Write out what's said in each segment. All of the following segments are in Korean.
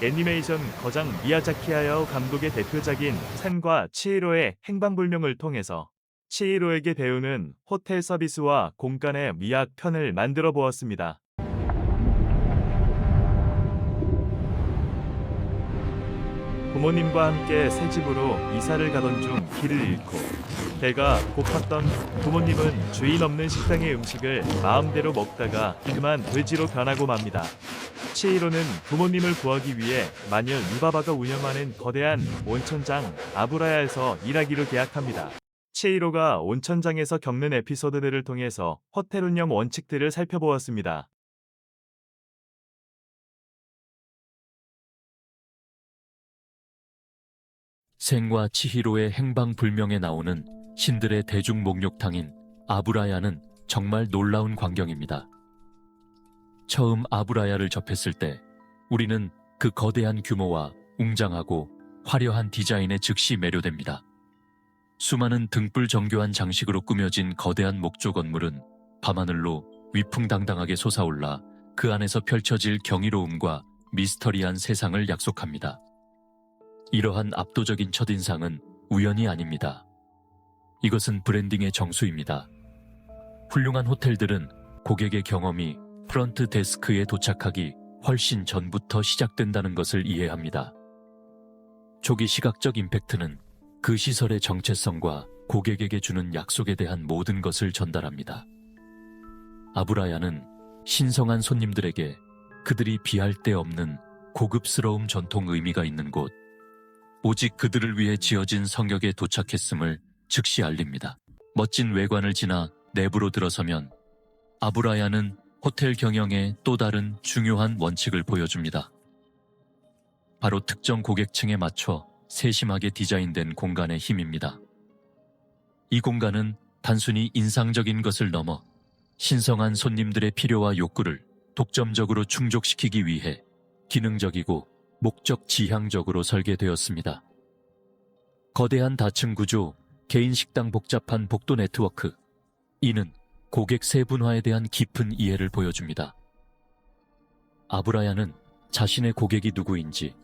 애니메이션 거장 미야자키 하야오 감독의 대표작인 센과 치히로의 행방불명을 통해서 치히로에게 배우는 호텔 서비스와 공간의 미학 편을 만들어 보았습니다. 부모님과 함께 새 집으로 이사를 가던 중 길을 잃고 배가 고팠던 부모님은 주인 없는 식당의 음식을 마음대로 먹다가 그만 돼지로 변하고 맙니다. 치히로는 부모님을 구하기 위해 마녀 유바바가 운영하는 거대한 온천장 아브라야에서 일하기로 계약합니다. 치히로가 온천장에서 겪는 에피소드들을 통해서 호텔 운영 원칙들을 살펴보았습니다. 생과 치히로의 행방불명에 나오는 신들의 대중 목욕탕인 아브라야는 정말 놀라운 광경입니다. 처음 아브라야를 접했을 때 우리는 그 거대한 규모와 웅장하고 화려한 디자인에 즉시 매료됩니다. 수많은 등불 정교한 장식으로 꾸며진 거대한 목조 건물은 밤하늘로 위풍당당하게 솟아올라 그 안에서 펼쳐질 경이로움과 미스터리한 세상을 약속합니다. 이러한 압도적인 첫인상은 우연이 아닙니다. 이것은 브랜딩의 정수입니다. 훌륭한 호텔들은 고객의 경험이 프런트 데스크에 도착하기 훨씬 전부터 시작된다는 것을 이해합니다. 초기 시각적 임팩트는 그 시설의 정체성과 고객에게 주는 약속에 대한 모든 것을 전달합니다. 아브라야는 신성한 손님들에게 그들이 비할 데 없는 고급스러움 전통 의미가 있는 곳, 오직 그들을 위해 지어진 성역에 도착했음을 즉시 알립니다. 멋진 외관을 지나 내부로 들어서면 아브라야는 호텔 경영의 또 다른 중요한 원칙을 보여줍니다. 바로 특정 고객층에 맞춰 세심하게 디자인된 공간의 힘입니다. 이 공간은 단순히 인상적인 것을 넘어 신성한 손님들의 필요와 욕구를 독점적으로 충족시키기 위해 기능적이고 목적 지향적으로 설계되었습니다. 거대한 다층 구조, 개인 식당 복잡한 복도 네트워크, 이는 고객 세분화에 대한 깊은 이해를 보여줍니다. 아브라야는 자신의 고객이 누구인지,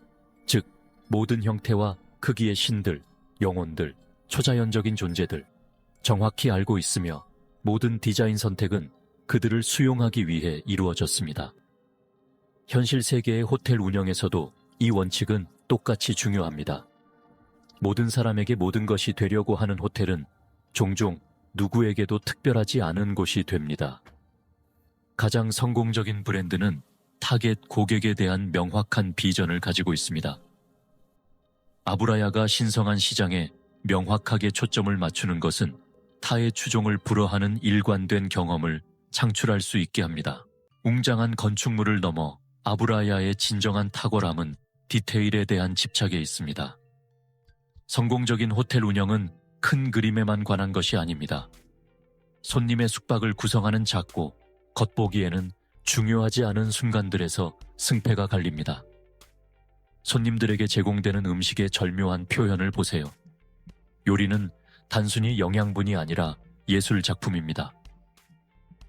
즉 모든 형태와 크기의 신들, 영혼들, 초자연적인 존재들 정확히 알고 있으며 모든 디자인 선택은 그들을 수용하기 위해 이루어졌습니다. 현실 세계의 호텔 운영에서도 이 원칙은 똑같이 중요합니다. 모든 사람에게 모든 것이 되려고 하는 호텔은 종종 누구에게도 특별하지 않은 곳이 됩니다. 가장 성공적인 브랜드는 타겟 고객에 대한 명확한 비전을 가지고 있습니다. 아브라야가 신성한 시장에 명확하게 초점을 맞추는 것은 타의 추종을 불허하는 일관된 경험을 창출할 수 있게 합니다. 웅장한 건축물을 넘어 아브라야의 진정한 탁월함은 디테일에 대한 집착에 있습니다. 성공적인 호텔 운영은 큰 그림에만 관한 것이 아닙니다. 손님의 숙박을 구성하는 작고 겉보기에는 중요하지 않은 순간들에서 승패가 갈립니다. 손님들에게 제공되는 음식의 절묘한 표현을 보세요. 요리는 단순히 영양분이 아니라 예술 작품입니다.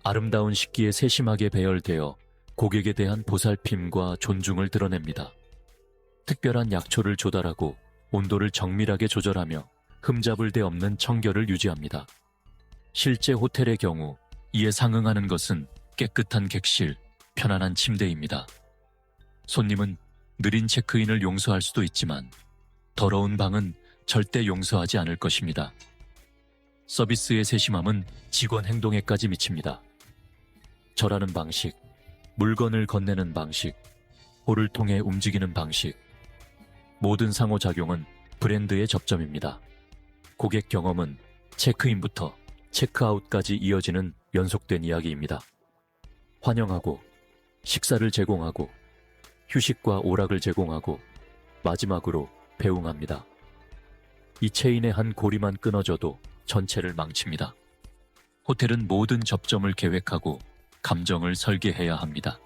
아름다운 식기에 세심하게 배열되어 고객에 대한 보살핌과 존중을 드러냅니다. 특별한 약초를 조달하고 온도를 정밀하게 조절하며 흠잡을 데 없는 청결을 유지합니다. 실제 호텔의 경우 이에 상응하는 것은 깨끗한 객실, 편안한 침대입니다. 손님은 느린 체크인을 용서할 수도 있지만 더러운 방은 절대 용서하지 않을 것입니다. 서비스의 세심함은 직원 행동에까지 미칩니다. 절하는 방식, 물건을 건네는 방식, 홀을 통해 움직이는 방식, 모든 상호작용은 브랜드의 접점입니다. 고객 경험은 체크인부터 체크아웃까지 이어지는 연속된 이야기입니다. 환영하고, 식사를 제공하고, 휴식과 오락을 제공하고, 마지막으로 배웅합니다. 이 체인의 한 고리만 끊어져도 전체를 망칩니다. 호텔은 모든 접점을 계획하고 감정을 설계해야 합니다.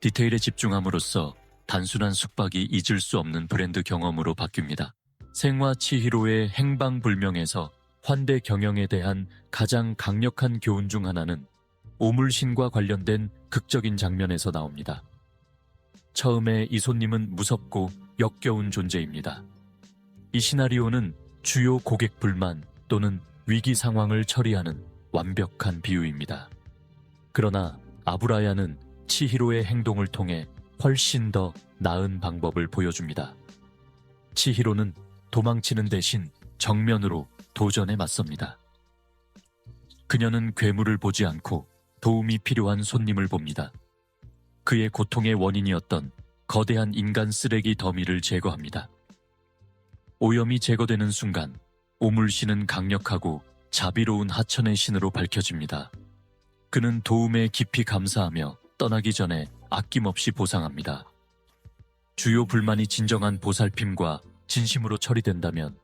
디테일에 집중함으로써 단순한 숙박이 잊을 수 없는 브랜드 경험으로 바뀝니다. 생과 치히로의 행방불명에서 환대 경영에 대한 가장 강력한 교훈 중 하나는 오물신과 관련된 극적인 장면에서 나옵니다. 처음에 이 손님은 무섭고 역겨운 존재입니다. 이 시나리오는 주요 고객 불만 또는 위기 상황을 처리하는 완벽한 비유입니다. 그러나 아브라야는 치히로의 행동을 통해 훨씬 더 나은 방법을 보여줍니다. 치히로는 도망치는 대신 정면으로 도전에 맞섭니다. 그녀는 괴물을 보지 않고 도움이 필요한 손님을 봅니다. 그의 고통의 원인이었던 거대한 인간 쓰레기 더미를 제거합니다. 오염이 제거되는 순간 오물씨는 강력하고 자비로운 하천의 신으로 밝혀집니다. 그는 도움에 깊이 감사하며 떠나기 전에 아낌없이 보상합니다. 주요 불만이 진정한 보살핌과 진심으로 처리된다면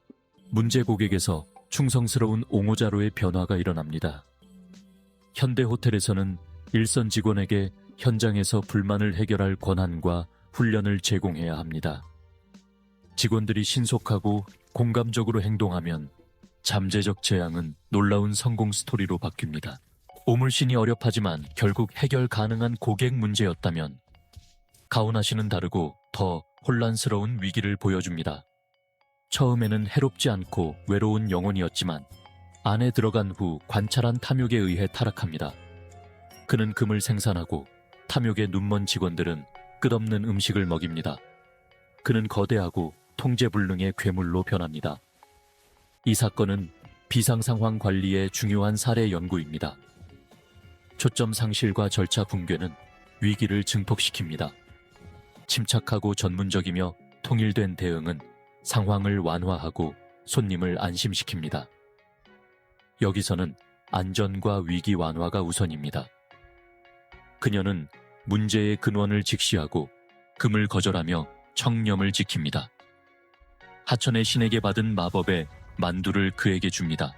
문제 고객에서 충성스러운 옹호자로의 변화가 일어납니다. 현대 호텔에서는 일선 직원에게 현장에서 불만을 해결할 권한과 훈련을 제공해야 합니다. 직원들이 신속하고 공감적으로 행동하면 잠재적 재앙은 놀라운 성공 스토리로 바뀝니다. 오물신이 어렵하지만 결국 해결 가능한 고객 문제였다면 가오나 씨는 다르고 더 혼란스러운 위기를 보여줍니다. 처음에는 해롭지 않고 외로운 영혼이었지만 안에 들어간 후 관찰한 탐욕에 의해 타락합니다. 그는 금을 생산하고 탐욕의 눈먼 직원들은 끝없는 음식을 먹입니다. 그는 거대하고 통제불능의 괴물로 변합니다. 이 사건은 비상상황 관리의 중요한 사례 연구입니다. 초점 상실과 절차 붕괴는 위기를 증폭시킵니다. 침착하고 전문적이며 통일된 대응은 상황을 완화하고 손님을 안심시킵니다. 여기서는 안전과 위기 완화가 우선입니다. 그녀는 문제의 근원을 직시하고 금을 거절하며 청렴을 지킵니다. 하천의 신에게 받은 마법의 만두를 그에게 줍니다.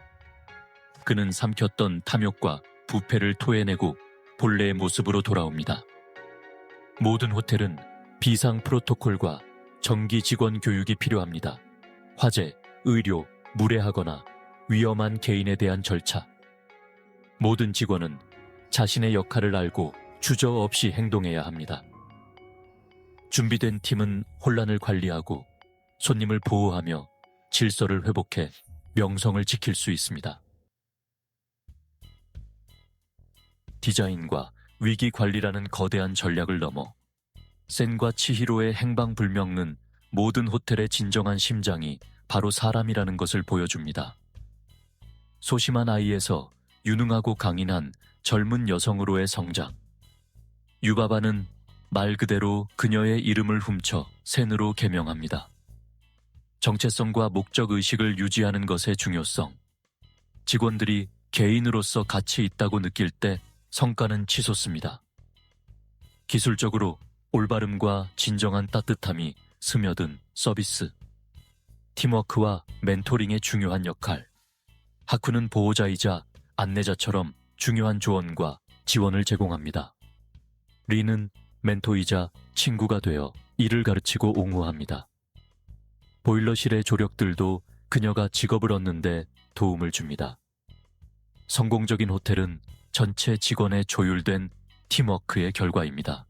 그는 삼켰던 탐욕과 부패를 토해내고 본래의 모습으로 돌아옵니다. 모든 호텔은 비상 프로토콜과 정기 직원 교육이 필요합니다. 화재, 의료, 무례하거나 위험한 개인에 대한 절차. 모든 직원은 자신의 역할을 알고 주저없이 행동해야 합니다. 준비된 팀은 혼란을 관리하고 손님을 보호하며 질서를 회복해 명성을 지킬 수 있습니다. 디자인과 위기 관리라는 거대한 전략을 넘어 센과 치히로의 행방불명은 모든 호텔의 진정한 심장이 바로 사람이라는 것을 보여줍니다. 소심한 아이에서 유능하고 강인한 젊은 여성으로의 성장. 유바바는 말 그대로 그녀의 이름을 훔쳐 센으로 개명합니다. 정체성과 목적의식을 유지하는 것의 중요성. 직원들이 개인으로서 가치 있다고 느낄 때 성과는 치솟습니다. 기술적으로 올바름과 진정한 따뜻함이 스며든 서비스. 팀워크와 멘토링의 중요한 역할. 하쿠는 보호자이자 안내자처럼 중요한 조언과 지원을 제공합니다. 리는 멘토이자 친구가 되어 일을 가르치고 옹호합니다. 보일러실의 조력들도 그녀가 직업을 얻는데 도움을 줍니다. 성공적인 호텔은 전체 직원의 조율된 팀워크의 결과입니다.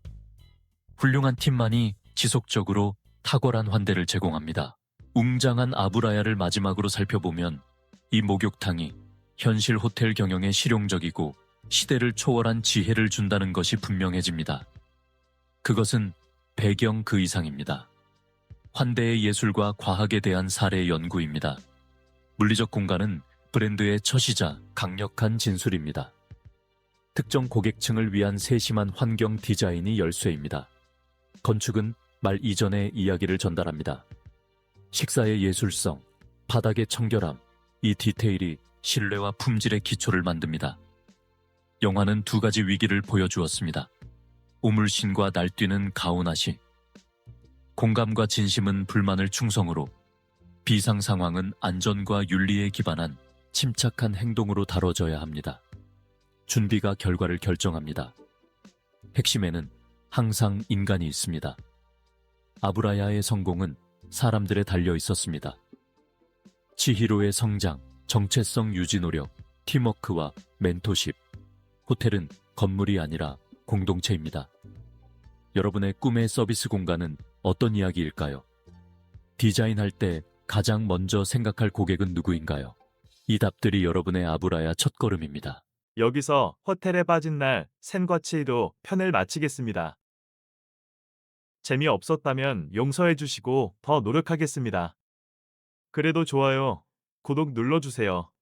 훌륭한 팀만이 지속적으로 탁월한 환대를 제공합니다. 웅장한 아브라야를 마지막으로 살펴보면 이 목욕탕이 현실 호텔 경영에 실용적이고 시대를 초월한 지혜를 준다는 것이 분명해집니다. 그것은 배경 그 이상입니다. 환대의 예술과 과학에 대한 사례 연구입니다. 물리적 공간은 브랜드의 처시자 강력한 진술입니다. 특정 고객층을 위한 세심한 환경 디자인이 열쇠입니다. 건축은 말 이전의 이야기를 전달합니다. 식사의 예술성, 바닥의 청결함, 이 디테일이 신뢰와 품질의 기초를 만듭니다. 영화는 두 가지 위기를 보여주었습니다. 우물신과 날뛰는 가오나시. 공감과 진심은 불만을 충성으로, 비상 상황은 안전과 윤리에 기반한 침착한 행동으로 다뤄져야 합니다. 준비가 결과를 결정합니다. 핵심에는 항상 인간이 있습니다. 아브라야의 성공은 사람들에 달려 있었습니다. 치히로의 성장, 정체성 유지 노력, 팀워크와 멘토십. 호텔은 건물이 아니라 공동체입니다. 여러분의 꿈의 서비스 공간은 어떤 이야기일까요? 디자인할 때 가장 먼저 생각할 고객은 누구인가요? 이 답들이 여러분의 아브라야 첫걸음입니다. 여기서 호텔에 빠진 날 샌과 치히로 편을 마치겠습니다. 재미없었다면 용서해 주시고 더 노력하겠습니다. 그래도 좋아요, 구독 눌러주세요.